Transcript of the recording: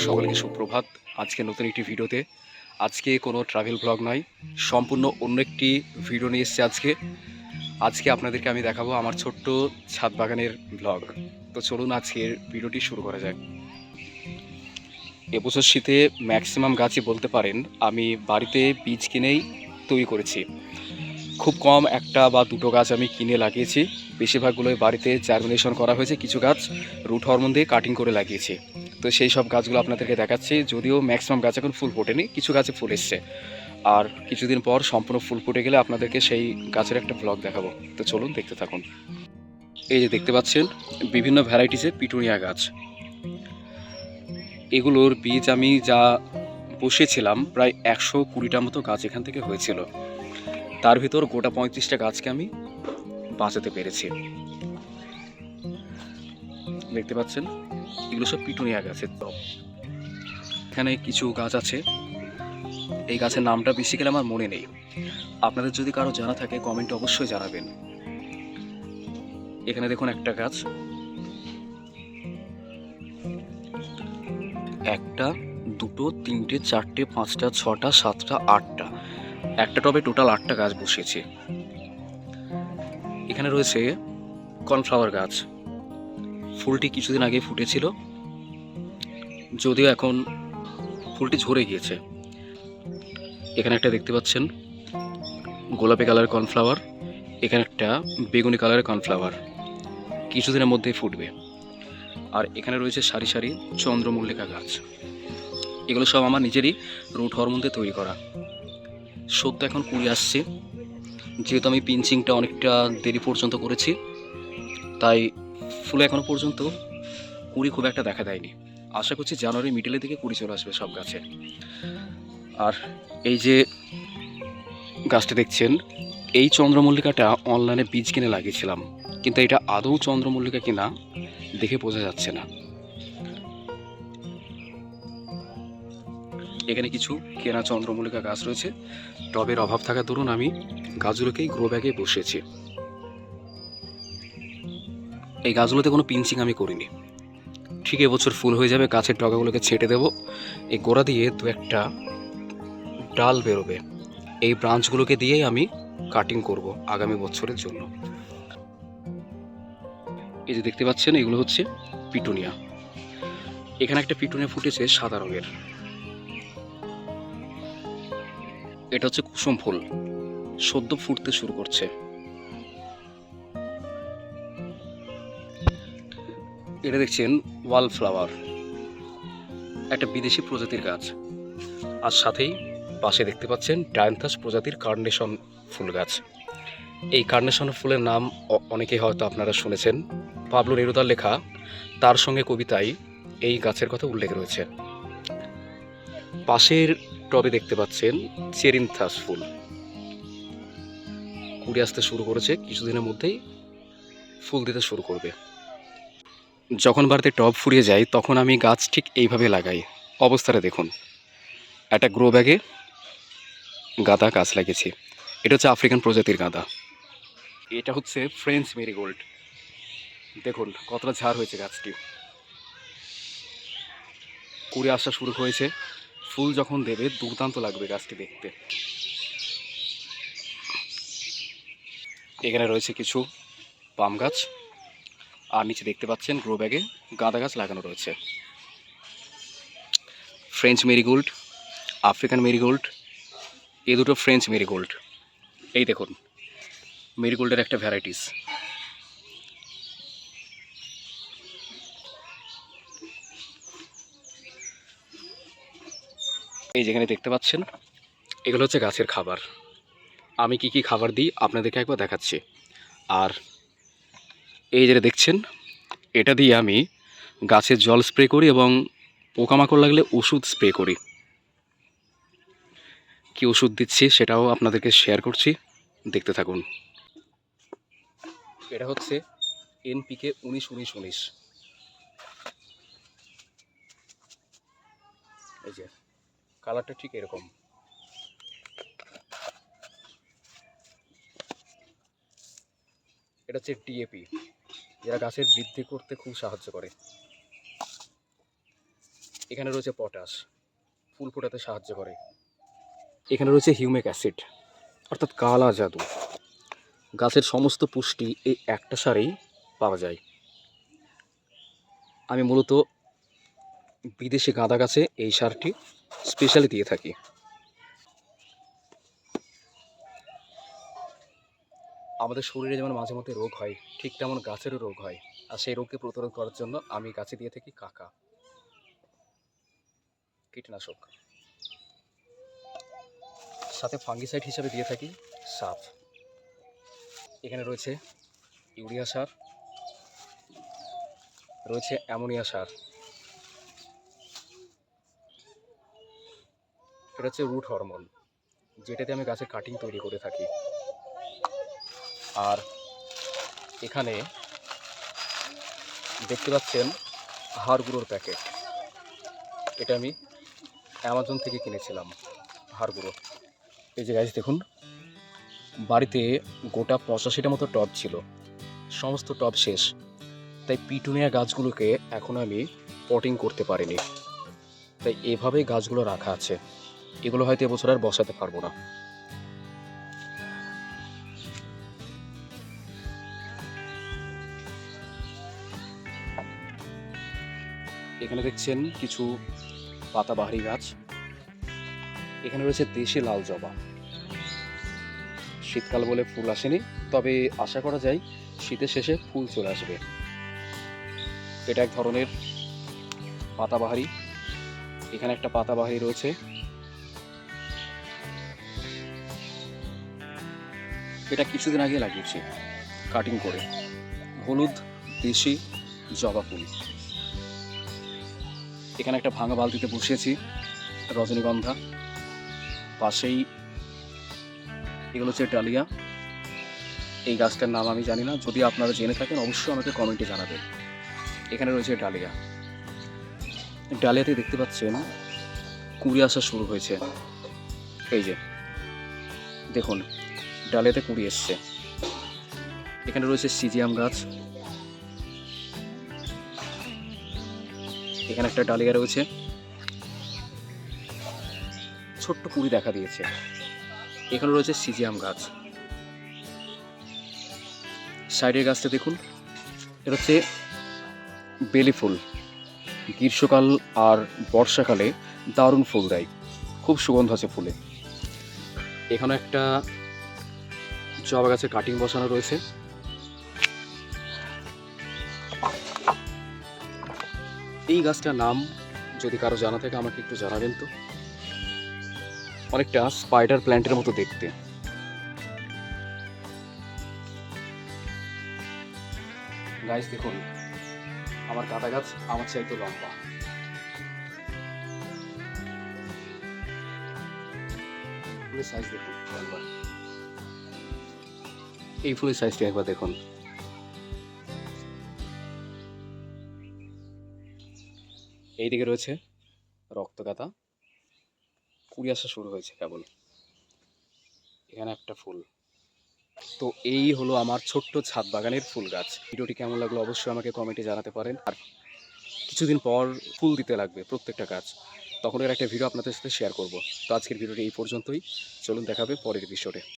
সকলকে সুপ্রভাত। আজকে নতুন একটি ভিডিওতে, আজকে কোনো ট্রাভেল ব্লগ নয়, সম্পূর্ণ অন্য একটি ভিডিও নিয়ে এসেছে। আজকে আপনাদেরকে আমি দেখাবো আমার ছোট্ট ছাদ বাগানের ব্লগ। তো চলুন আজকের ভিডিওটি শুরু করা যাক। এবছর শীতে ম্যাক্সিমাম গাছই বলতে পারেন আমি বাড়িতে বীজ কিনেই তৈরি করেছি। খুব কম একটা বা দুটো গাছ আমি কিনে লাগিয়েছি, বেশিরভাগগুলোই বাড়িতে জার্মিনেশন করা হয়েছে। কিছু গাছ রুট হরমোন দিয়ে কাটিং করে লাগিয়েছি। তো সেই সব গাছগুলো আপনাদেরকে দেখাচ্ছি। যদিও ম্যাক্সিমাম গাছ এখন ফুল ফোটেনি, কিছু গাছে ফুল এসছে, আর কিছুদিন পর সম্পূর্ণ ফুল ফুটে গেলে আপনাদেরকে সেই গাছের একটা ব্লগ দেখাবো। তো চলুন দেখতে থাকুন। এই যে দেখতে পাচ্ছেন বিভিন্ন ভ্যারাইটিসের পিটুনিয়া গাছ। এগুলোর বীজ আমি যা বসিয়েছিলাম প্রায় 120টার মতো গাছ এখান থেকে হয়েছিল। তার ভিতর গোটা 35টা গাছকে আমি বাঁচাতে পেরেছি। দেখতে পাচ্ছেন এগুলো সব পিটুনিয়া গাছের টব। এখানে কিছু গাছ আছে, এই গাছের নামটা বেসিক্যালি আমার মনে নেই। আপনাদের যদি কারো জানা থাকে কমেন্টে অবশ্যই জানাবেন। এখানে দেখুন একটা গাছ, একটা, দুটো, তিনটে, চারটে, পাঁচটা, ছটা, সাতটা, আটটা, একটা টবে টোটাল 8টা গাছ বসিয়েছি। এখানে রয়েছে কর্নফ্লাওয়ার গাছ। ফুলটি কিছুদিন আগে ফুটেছিল, যদিও এখন ফুলটি ঝরে গিয়েছে। এখানে একটা দেখতে পাচ্ছেন গোলাপি কালারের কর্নফ্লাওয়ার, এখানে একটা বেগুনি কালারের কর্নফ্লাওয়ার, কিছুদিনের মধ্যেই ফুটবে। আর এখানে রয়েছে সারি সারি চন্দ্রমল্লিকা গাছ। এগুলো সব আমার নিজেরই রুট হরমোন দিয়ে তৈরি করা। সদ্য এখন কুড়ি আসছে, যেহেতু আমি পিঞ্চিংটা অনেকটা দেরি পর্যন্ত করেছি, তাই ফুলে এখনো পর্যন্ত কুড়ি খুব একটা দেখা দেয়নি। আশা করছি জানুয়ারি মিডলের দিকে কুড়ি চলে আসবে সব গাছে। আর এই যে গাছটা দেখছেন, এই চন্দ্রমল্লিকাটা অনলাইনে বীজ কিনে লাগিয়েছিলাম, কিন্তু এটা আদৌ চন্দ্রমল্লিকা কিনা দেখে বোঝা যাচ্ছে না। এখানে কিছু কেনা চন্দ্রমল্লিকা গাছ রয়েছে। টবের অভাব থাকার দরুন আমি গাছগুলোকেই গ্রো ব্যাগে বসিয়েছি। এই গাছগুলোতে কোনো পিঞ্চিং আমি করিনি। ঠিক এবছর ফুল হয়ে যাবে, গাছের ডগাগুলোকে ছেটে দেবো, এই গোড়া দিয়ে দু একটা ডাল বেরোবে, এই ব্রাঞ্চগুলোকে দিয়েই আমি কাটিং করব আগামী বছরের জন্য। এই যে দেখতে পাচ্ছেন এগুলো হচ্ছে পিটুনিয়া। এখানে একটা পিটুনিয়া ফুটেছে সাদা রঙের, এটা হচ্ছে কুসুম ফুল, সদ্য ফুটতে শুরু করছে। এটা দেখছেন ওয়াল ফ্লাওয়ার, একটা বিদেশি প্রজাতির গাছ। আর সাথেই পাশে দেখতে পাচ্ছেন ডায়ান্থাস প্রজাতির কার্নেশন ফুল গাছ। এই কার্নেশন ফুলের নাম অনেকেই হয়তো আপনারা শুনেছেন, পাবলো নেরুদার লেখা তার সঙ্গে কবিতায় এই গাছের কথা উল্লেখ রয়েছে। পাশের টবে দেখতে পাচ্ছেন চেরিন্থাস ফুল, কুড়ি আসতে শুরু করেছে, কিছুদিনের মধ্যেই ফুল দিতে শুরু করবে। যখন বাড়িতে টব ফুরিয়ে যায় তখন আমি গাছ ঠিক এইভাবে লাগাই। অবস্থাটা দেখুন, একটা গ্রো ব্যাগে গাঁদা গাছ লাগিয়েছি। এটা হচ্ছে আফ্রিকান প্রজাতির গাঁদা। এটা হচ্ছে ফ্রেঞ্চ মেরিগোল্ড। দেখুন কতটা ঝাড় হয়েছে গাছটি, কুড়ি আসা শুরু হয়েছে। ফুল যখন দেবে দুর্দান্ত লাগবে গাছটি দেখতে। এখানে রয়েছে কিছু পাম গাছ, আর নিচে দেখতে পাচ্ছেন গ্রো ব্যাগে গাঁদা গাছ লাগানো রয়েছে। ফ্রেঞ্চ মেরিগোল্ড, আফ্রিকান মেরিগোল্ড, এই দুটো ফ্রেঞ্চ মেরিগোল্ড। এই দেখুন মেরিগোল্ডের একটা ভ্যারাইটিস। এই যেখানে দেখতে পাচ্ছেন এগুলো হচ্ছে গাছের খাবার। আমি কি কি খাবার দিই আপনাদেরকে একবার দেখাচ্ছি। আর এই যেটা দেখছেন, এটা দিয়ে আমি গাছের জল স্প্রে করি এবং পোকামাকড় লাগলে ওষুধ স্প্রে করি। কী ওষুধ দিচ্ছি সেটাও আপনাদেরকে শেয়ার করছি, দেখতে থাকুন। এটা হচ্ছে NPK 19-19-19। এই যে কালারটা ঠিক এরকম। এটা হচ্ছে DAP, যেটা গাছের বৃদ্ধি করতে খুব সাহায্য করে। এখানে রয়েছে পটাশ, ফুল ফোটাতে সাহায্য করে। এখানে রয়েছে হিউমিক অ্যাসিড, অর্থাৎ কালা জাদু। গাছের সমস্ত পুষ্টি এই একটা সারেই পাওয়া যায়। আমি মূলত বিদেশি গাঁদা গাছে এই সারটি স্পেশালি দিয়ে থাকি। আমাদের শরীরে যেমন মাঝে মধ্যে রোগ হয়, ঠিক তেমন গাছেরও রোগ হয়। আর সেই রোগকে প্রতিরোধ করার জন্য আমি গাছে দিয়ে থাকি কাকা কীটনাশক, সাথে ফাঙ্গিসাইড হিসাবে দিয়ে থাকি সাফ। এখানে রয়েছে ইউরিয়া সার, রয়েছে অ্যামোনিয়া সার। এটা হচ্ছে রুট হরমোন, যেটাতে আমি গাছের কাটিং তৈরি করে থাকি। আর এখানে দেখতে পাচ্ছেন হাড় গুঁড়োর প্যাকেট। এটা আমি অ্যামাজন থেকে কিনেছিলাম, হাড় গুঁড়ো। এই যে গাছ দেখুন, বাড়িতে গোটা 85টা মতো টব ছিল, সমস্ত টব শেষ। তাই পিটুনিয়া গাছগুলোকে এখন আমি পটিং করতে পারিনি, তাই এভাবেই গাছগুলো রাখা আছে। এগুলো হয়তো এবছর আর বসাতে পারবো না। এখানে দেখছেন কিছু পাতাবাহারি গাছ। এখানে রয়েছে দেশি লাল জবা। শীতকাল বলে ফুল আসেনি, তবে আশা করা যায় শীতের শেষে ফুল চলে আসবে। এটা এক ধরনের পাতাবাহারি। এখানে একটা পাতাবাহারি রয়েছে। এটা কিছুদিন আগে লাগিয়েছি কাটিং করে। হলুদ দেশি জবা ফুল। এখানে একটা ভাঙা বালতিতে বসিয়েছি রজনীগন্ধা। পাশেই এগুলো হচ্ছে ডালিয়া। এই গাছটার নাম আমি জানি না, যদি আপনারা জেনে থাকেন অবশ্যই আমাকে কমেন্টে জানাবেন। এখানে রয়েছে ডালিয়া। ডালিয়াতে দেখতে পাচ্ছেন কুড়ি আসা শুরু হয়েছে। এই যে দেখুন, ডালিয়াতে কুড়ি এসছে। এখানে রয়েছে সিজিয়াম গাছ। এখানে একটা ডালিয়া রয়েছে, ছোট্ট কুড়ি দেখা দিয়েছে। এখানে রয়েছে সিজিয়াম গাছ। সাইডের গাছটা দেখুন, এটা হচ্ছে বেলি ফুল। গ্রীষ্মকাল আর বর্ষাকালে দারুণ ফুল দেয়, খুব সুগন্ধ আছে ফুলে। এখানে একটা জবা গাছের কাটিং বসানো রয়েছে। এই গাছটার নাম যদি কারো জানা থাকে আমাকে একটু জানাবেন তো। অনেকটা স্পাইডার প্ল্যান্টের মতো দেখতে। গাছ দেখুন, আমার গাঁদা গাছ আমার চাইতে লম্বা। ফুলের সাইজ দেখুন একবার, এই ফুলের সাইজটা একবার দেখুন। এইদিকে রয়েছে রক্তগাঁদা, কুড়ি আসা শুরু হয়েছে কেবল। এখানে একটা ফুল। তো এই হলো আমার ছোট্ট ছাদ বাগানের ফুল গাছ। ভিডিওটি কেমন লাগলো অবশ্যই আমাকে কমেন্টে জানাতে পারেন। আর কিছুদিন পর ফুল দিতে লাগবে প্রত্যেকটা গাছ, তখন এর একটা ভিডিও আপনাদের সাথে শেয়ার করব। তো আজকের ভিডিওটি এই পর্যন্তই। চলুন দেখাবে পরের এপিসোডে।